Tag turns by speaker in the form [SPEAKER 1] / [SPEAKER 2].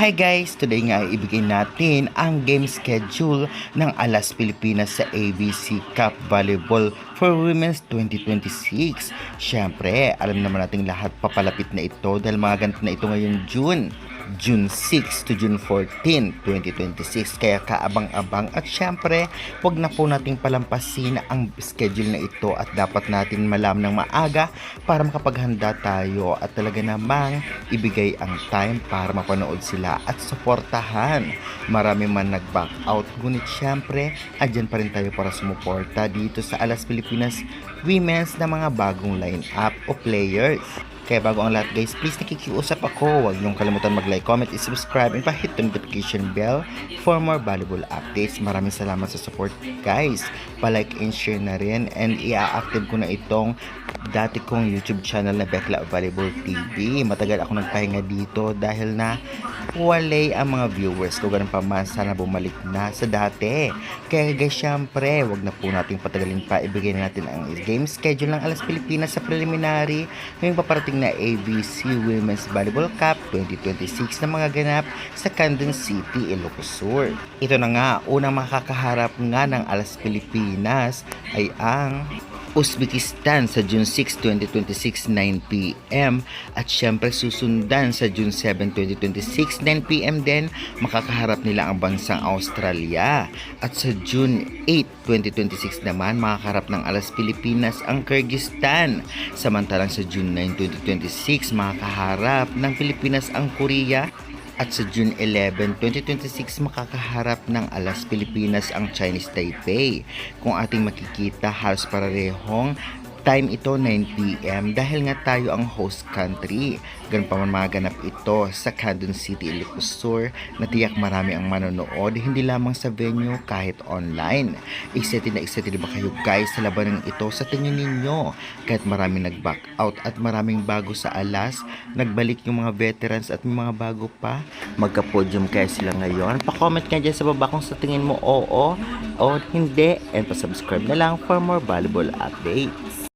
[SPEAKER 1] Hi guys! Today nga ibigay natin ang game schedule ng Alas Pilipinas sa ABC Cup Volleyball for Women's 2026. Siyempre, alam naman nating lahat papalapit na ito dahil mga ganito na ito ngayong June 6 to June 14, 2026. Kaya kaabang-abang at syempre, wag na po nating palampasin ang schedule na ito at dapat natin malaman ng maaga para makapaghanda tayo at talaga namang ibigay ang time para mapanood sila at suportahan. Marami man nag-back out, ngunit syempre, andyan pa rin tayo para sumuporta dito sa Alas Pilipinas Women's na mga bagong line-up o players. Kaya bago ang lahat guys, please nakikiusap ako. Huwag niyong kalimutan mag-like, comment, subscribe, and pa-hit the notification bell for more valuable updates. Maraming salamat sa support guys. Pa-like and share na rin and i-active ko na itong dati kong YouTube channel na Bekla Volleyball TV. Matagal ako nagpahinga dito dahil na walay ang mga viewers ko. Ganun pa man, sana bumalik na sa dati. Kaya guys, syempre, wag na po natin patagalin pa. Ibigay na natin ang game schedule ng Alas Pilipinas sa preliminary ngayong paparating na ABC Women's Volleyball Cup 2026 na mga ganap sa Camden City, Ilocos Sur. Ito na nga, unang makakaharap nga ng Alas Pilipinas ay ang Uzbekistan sa June 6, 2026, 9pm at syempre susundan sa June 7, 2026, 9pm din makakaharap nila ang bansang Australia at sa June 8, 2026 naman makakaharap ng Alas Pilipinas ang Kyrgyzstan. Samantalang sa June 9, 2026 makakaharap ng Pilipinas ang Korea. At sa June 11, 2026 makakaharap ng Alas Pilipinas ang Chinese Taipei. Kung ating makikita, halos parehong time ito 9pm dahil nga tayo ang host country. Ganun pa man maganap ito sa Camden City, Ilocos Sur na tiyak marami ang manonood, hindi lamang sa venue kahit online. Excited ba kayo guys sa labanan ito? Sa tingin ninyo, kahit maraming nag-back out at maraming bago sa Alas, nagbalik yung mga veterans at mga bago pa, magka-podium kaya sila ngayon? Pa-comment nga dyan sa baba kung sa tingin mo oo o hindi, and pa-subscribe na lang for more valuable updates.